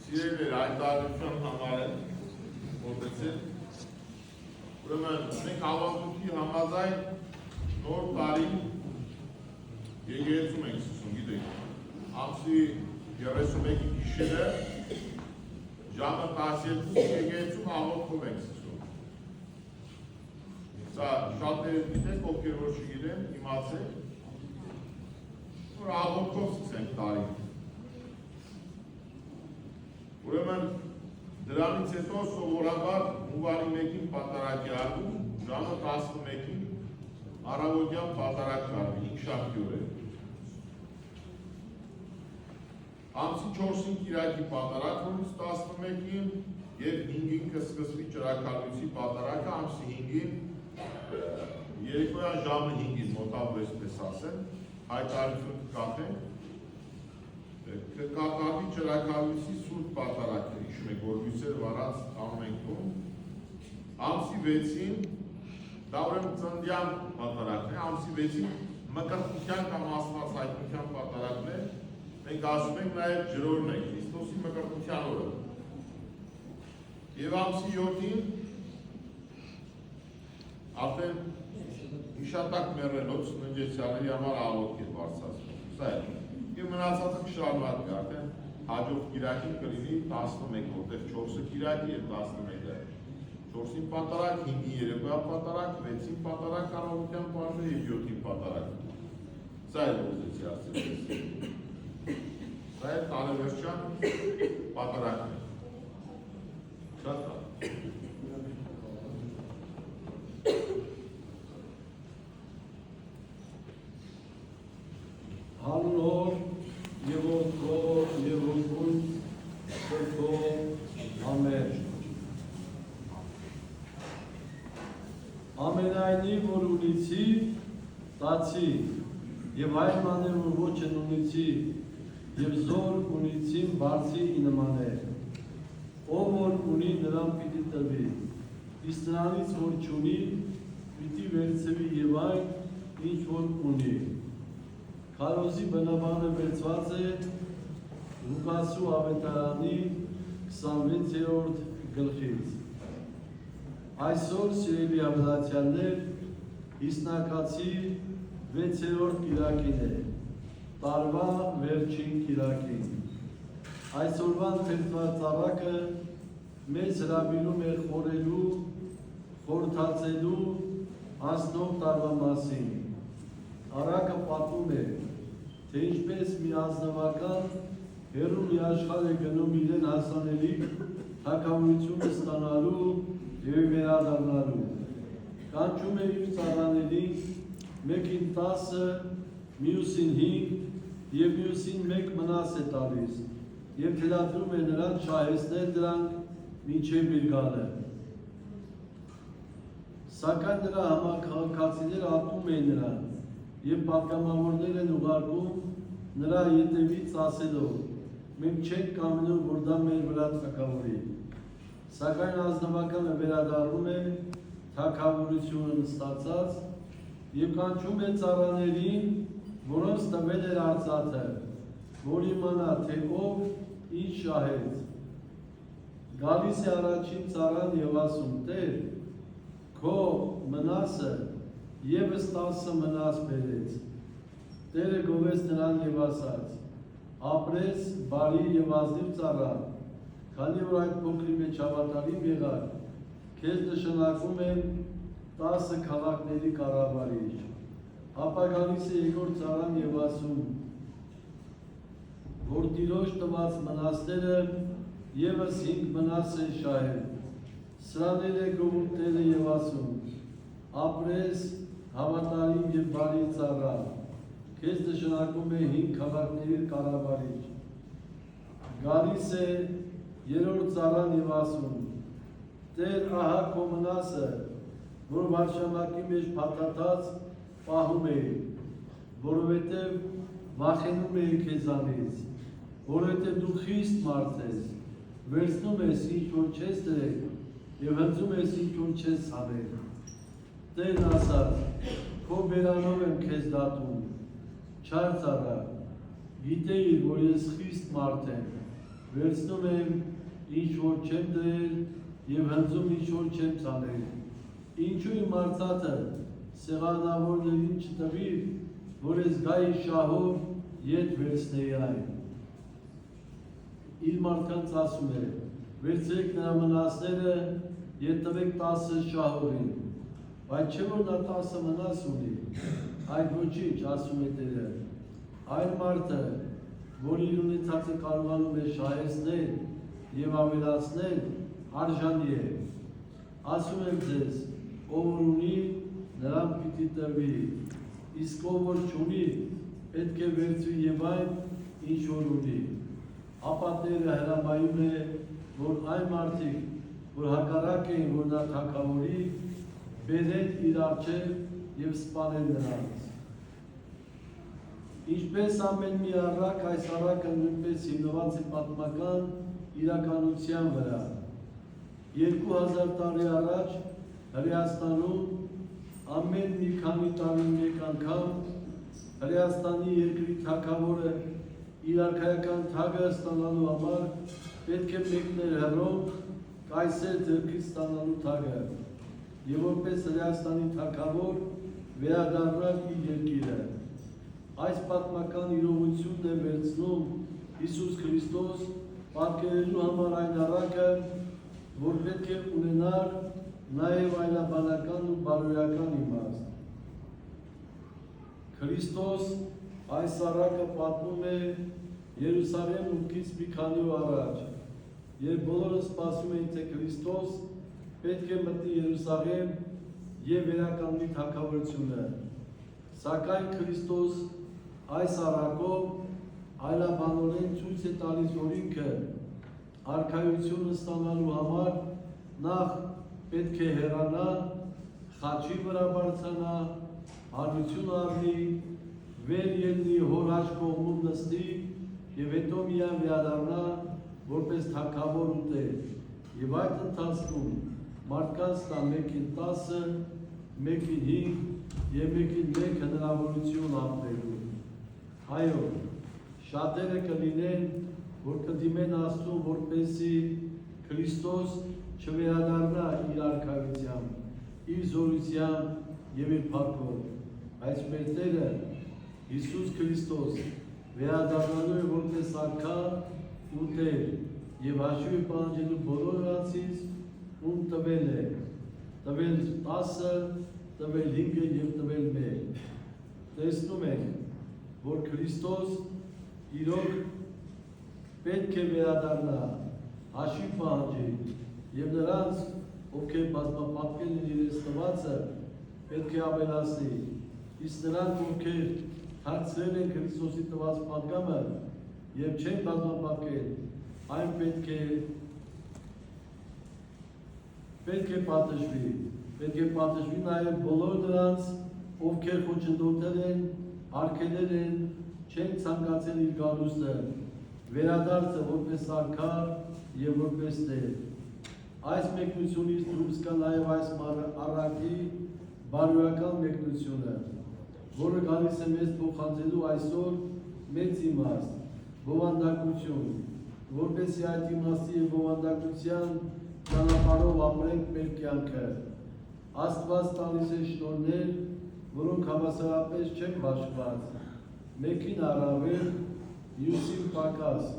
Սիրելիներ, հայտարարության համար են մոտեցել։ Ուրեմն մենք հավատքի համաձայն նոր տարի եկեղեցում ենք սկսում, գիտեք, ամսի 31-ի գիշերը ժամը 12 եկեղեցում հավատքով ենք սկսում։ Սա շատերը գիտեք, ովքեր որ չգիտեն, իմացեք, որ հավատքով սկսենք տարին։ Ուրեմն դրանից հետո սովորաբար հունվարի 1-ին պատարագ է արվում, ժամը 11-ին առավոտյան պատարագ կարվի, 5 շաբթի օր է։ Ամսի 4-ին կիրակի պատարագ որից 11-ին և 5-ին կսկսվի ճրագալույցի պատարագը, ամսի 5-ին երեկոյան ժամը 5-ին մոտավոր այսպես ասեն, հայտարարություն կկαθենք, կկատարվի ճրագալույցի սուրբ պատարագը, հիշում եք, որ լույսեր վարած անում ենք տուն, ամսի 6-ին, դա ուրեմն ծննդյան պատարագն է, ամսի 6-ին մկրտության կամ աստված հայտնության պատարագն է, մենք ասում ենք նաև ջրորն է, Քրիստոսի մկրտության օրը։ Եվ ամսի 7-ին արդեն հիշատակ մեռելոց ննջեցյանների համար աղոթք է բարձրացնում։ Սա է։ Եվ մնացածը կշարունակվի արդեն հաջորդ կիրակին կլինի 11, որտեղ 4-ը կիրակի և 11-ը 4-ին պատարագ, 5-ին երեկոյան պատարագ, 6-ին պատարագ առավոտյան պարզ է և 7-ին պատարագ։ Սա է ուզեցի ասել։ Սա է տարեվերջյան պատարագն է։ Շատ լավ։ Հանունով և ոտքով և ոգուն սրտով ամեն։ Ամենայնի, որ ունիցի, տացի, և հայմաներ, որ ոչ են ունիցի, և զոր ունիցին բարձի ինմաներ։ Ով որ ունի նրան պիտի տրվի, իսկ նրանից որ չունի, պիտի վերցվի և այն, ինչ որ ունի։ Քարոզի բնաբանը վերցված է Լուկասու ավետարանի 26-րդ գլխից։ Այսօր սիրելի ավետարաններ, Իսնակացի 6-րդ կիրակին է, տարվա վերջին կիրակին։ Այսօրվան փերթված ծառակը մեզ հրավիրում է խորելու, խորհրդածելու անցնող տարվա մասին։ Առակը պատմում է, թե ինչպես մի ազնվական հեռու մի աշխարհ է գնում իրեն հասանելի թագավորությունը ստանալու և վերադառնալու։ Կանչում է իր ծառաներին, մեկին 10, մյուսին 5 և մյուսին 1 մնաս է տալիս և թելադրում է նրան շահեցնել դրանք մինչև իր գալը։ Սակայն նրա համաքաղաքացիները ատում էին նրան և պատգամավորներ են ուղարկում նրա ետևից ասելով. մենք չենք կամենում, որ դա մեր վրա թագավորի։ Սակայն ազնվականը վերադառնում է թագավորությունը նստածած և կանչում է ծառաներին, որոնց տվել էր արծաթը, որ իմանա, թե ով ինչ շահեց։ Գալիս է առաջին ծառան և ասում. Տեր, քո մնասը ևս 10 մնաս բերեց։ Տերը գովեց նրան և ասաց. ապրես բարի և ազնիվ ծառա, քանի որ այդ փոքրի մեջ հավատարիմ եղար, քեզ նշանակում եմ 10 քաղաքների կառավարիչ։ Ապա գալիս է երկրորդ ծառան և ասում, որ տիրոջ տված մնասները ևս 5 մնաս են շահել։ Սրանել է գովում Տերը և ասում. ապրես հավատարիմ և բարի ծառա, քեզ նշանակում է 5 քաղաքների կառավարիչ։ Գալիս է երրորդ ծառան և ասում. Տեր, ահա քո մնասը, որ վարշամակի մեջ փաթաթած պահում էի, որովհետև վախենում էի քեզանից, որովհետև դու խիստ մարդ ես, վերցնում ես ինչ որ չես դրել և հնձում ես ինչ որ չես ցանել։ Տերն ասաց. քո բերանով եմ քեզ դատում, չար ծառա, գիտեիր, որ ես խիստ մարդ եմ, վերցնում եմ ինչ որ չեմ դրել եւ հնձում ինչ որ չեմ ցանել։ Ինչու իմ արծաթը սեղանավորներին չտվի, որ ես գայի շահով ետ վերցնեի այն։ Իր մարդկանց ասում է, վերցրեք նրա մնացները եւ տվեք 10 շահորին, բայց չէ որ նա 10 մնաց ունի, այդ ոչինչ, ասում է Տերը, այն մարդը, որ իր ունեցածը կարողանում է շահեցնել եւ ավելացնել, արժանի է։ Ասում եմ ձեզ, ով որ ունի, նրան պիտի տրվի, իսկ ով որ չունի, պետք է վերցվի եւ այն, ինչ որ ունի։ Ապա Տերը հրամայում է, որ այն մարդիկ, որ հակառակ են, որ նա թագավորի, բերեն իր առջև եւ սպանեն նրանց։ Ինչպես ամեն մի առակ, այս առակը նույնպես հիմնված է պատմական իրականության վրա։ 2000 տարի առաջ Հրեաստանում ամեն մի քանի տարի մեկ անգամ Հրեաստանի երկրի թագավորը իր արքայական թագը ստանալու համար պետք է մեկներ հռոմ կայսեր ձեռքից ստանալու թագը եւ որպես Հրեաստանի թագավոր վերադառնալ իր երկիրը։ Այս պատմական իրողությունն է վերցնում Հիսուս Քրիստոս պատկերելու համար այն առակը, որ պետք է ունենար նաեւ այլաբանական ու բարոյական իմաստ։ Քրիստոս այս առակը պատմում է Երուսաղեմ ուտքից մի քանի օր առաջ, երբ բոլորը սպասում էին, թե Քրիստոս պետք է մտնի Երուսաղեմ եւ վերականգնի թագավորությունը։ Սակայն Քրիստոս այս առակով այլաբանորեն ցույց է տալիս օրինքը արքայությունը ստանալու համար նախ պետք է հեռանա, խաչի վրա բարձրանա, հարություն առնի, վեր ելնի հոր աջ կողմում նստի եւ հետո միայն վերադառնա որպես թագավոր ու տեր։ Եվ այդ ընթացքում մարդկանց տա մեկին 10, մեկին 5 եւ մեկին 1 հնարավորություն ապրելու։ Այո, շատերը կլինեն, որ կդիմեն Աստծուն, որպեսզի Քրիստոս չվերադառնա իր արքայությամբ, իր զորությամբ եւ իր փառքով, բայց մեր Տերը Հիսուս Քրիստոս վերադառնալու է որպես արքա ու Տեր եւ հաշվի պահանջելու բոլոր նրանցից, ում տվել է, տվել 10, տվել 5 եւ տվել 1։ Տեսնում ենք, որ Քրիստոս իրոք պետք է վերադառնա, հաշվի պահանջի եւ նրանց, ովքեր բազմապատկել են իրենց տվածը, պետք է ավելացնի, իսկ նրանք, ովքեր թաքցրել են Քրիստոսի տված պատգամը եւ չեն բազմապատկել, այն պետք է պատժվի նաեւ բոլոր նրանց, ովքեր խոչընդոտել են, արգելել են, չեն ցանկացել իր գալուստը, վերադարձը որպես արքա եւ որպես Տեր։ Այս մեկնությունից դուրս կա նաեւ այս առակի բարոյական մեկնությունը, որը գալիս է մեզ փոխանցելու այսօր մեծ իմաստ, բովանդակություն, որպեսզի այդ իմաստի եւ բովանդակության ճանապարհով ապրենք մեր կյանքը։ Աստված տալիս է շնորհներ, որոնք հավասարապես չեն բաշխված, մեկին առավել, մյուսին պակաս։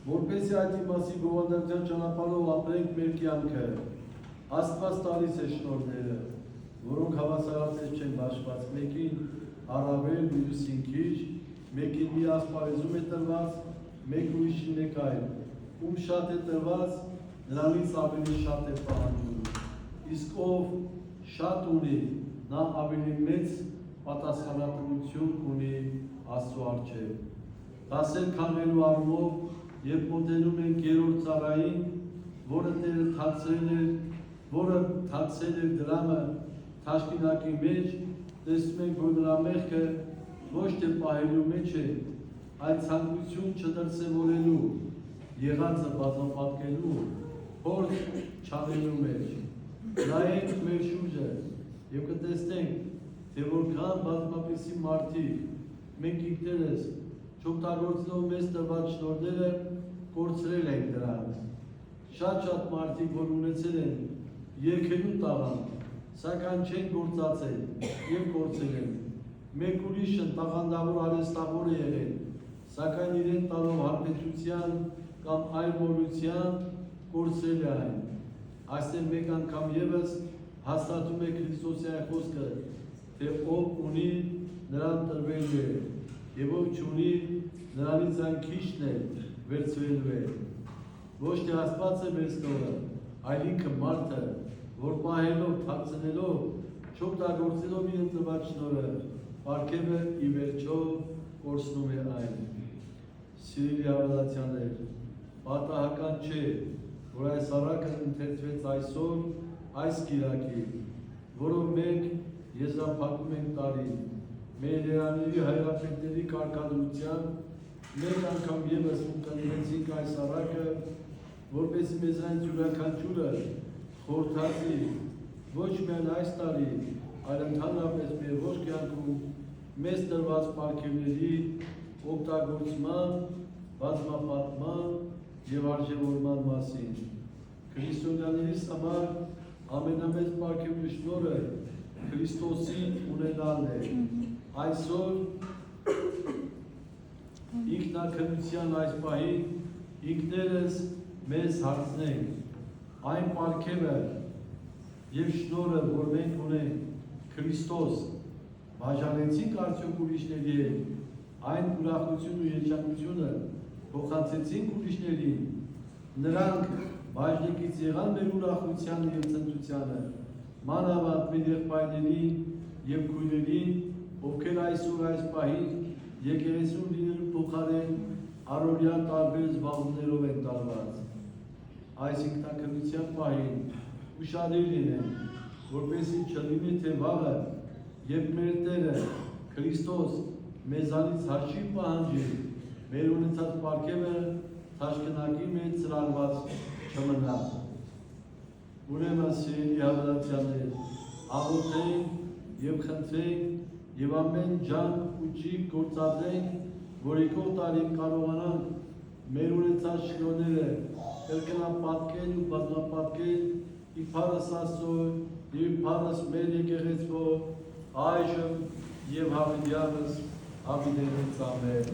Որպեսզի այդ իմաստի բովանդակության ճանապարհով ապրենք մեր կյանքը, Աստված տալիս է շնորհները, որոնք հավասարապես չեն բաշխված, մեկին առավել, մյուսին քիչ, մեկին մի ասպարեզում է տրված, մեկ ուրիշին մեկ այլ, ում շատ է տրված, նրանից ավելի շատ է պահանջում, իսկ ով շատ ունի, նա ավելի մեծ պատասխանատվություն ունի Աստծո առջև։ Դասեր քանդելու առումով, երբ մոտենում ենք երրորդ ծառային, որը Տերը թաքցրել էր դրամը թաշկինակի մեջ, տեսնում ենք, որ նրա մեղքը ոչ թե պահելու մեջ է, այլ ցանկություն չդրսևորելու, եղածը բազմապատկելու, փորձ չանելու մեջ։ նայենք մեր շուրջը եւ կտեսնենք, թե որքան բազմապիսի մարդիկ մենք ինքներս չօգտագործելով մեզ տրված շնորհները կորցրել ենք դրանց։ Շատ մարդիկ, որ ունեցել են երկելու տաղանդ, սակայն չեն գործածել եւ կորցրել են։ Մեկ ուրիշը տաղանդավոր արհեստավոր է եղել, սակայն իրեն տալով հարբեցության կամ այլ մոլության կորցրել է այն։ Այստեղ մեկ անգամ եւս հաստատում է Քրիստոսի այն խոսքը, թե ով ունի նրան տրվելու է, եւ ով չունի նրանից այն քիչն է վերցվելու է։ Ոչ թե Աստված է մեր ստորը, այլ ինքը մարդը, որ պահելով, թաքցնելով, չօգտագործելով իր տրված շնորհը, պարգևը ի վերջո կորցնում է այն։ Սիրելի հավատացյալներ, պատահական չէ, որ այս առակը ընթերցվեց այսօր, այս կիրակի, որով մենք եզրափակում ենք տարին, մեր երաների հայրապետների կարգադրության, մեկ անգամ եւս ունկնդրեցինք այս առակը, որպեսզի մեզ այն յուրաքանչյուրը խորհրդացի ոչ միայն այս տարի, այլ ընդհանրապես մեր ողջ կյանքում մեզ տրված պարգևների օգտագործման, բազմապատկման եւ արժեվորման մասին։ Քրիստոնյաներիս համար ամենամեծ պարգևի շնորհը Քրիստոսի ունենալն է։ Այսօր ինքնակրթության այս պահին ինքներս մեզ հարցնենք այն պարգևը եւ շնորհը, որ մենք ունենք Քրիստոս, բաժանեցինք արդյոք ուրիշների հետ, այն ուրախությունն ու երջանկությունը փոխանցեցինք ուրիշներին, նրանք բաժնեկից եղան մեր ուրախությանը եւ ցնծությանը, մանավանդ մեր եղբայրներին եւ քույրերին, ովքեր այսօր այս պահին եկեղեցուն լինելու փոխարեն առօրյա տարբեր զբաղումներով են տարված։ Այս ինքնակրթության պահին ուշադիր լինենք, որպեսզի չլինի թե վաղը, երբ մեր Տերը Քրիստոս մեզանից հաշիվ պահանջի, մեր ունեցած պարգևը թաշկինակի մեջ ծրարված չմնա։ Ուրեմն սիրելի հավատացյալներ, աղոթենք եւ խնդրենք եւ ամեն ջանք ու ճիգ գործադրենք, որ եկող տարին կարողանանք մեր ունեցած շնորհները կրկնապատկել ու բազմապատկել իբարս Աստծո եւ իբարս մեր եկեղեցու այժմ եւ հավիտյանս հավիտենից ամեն։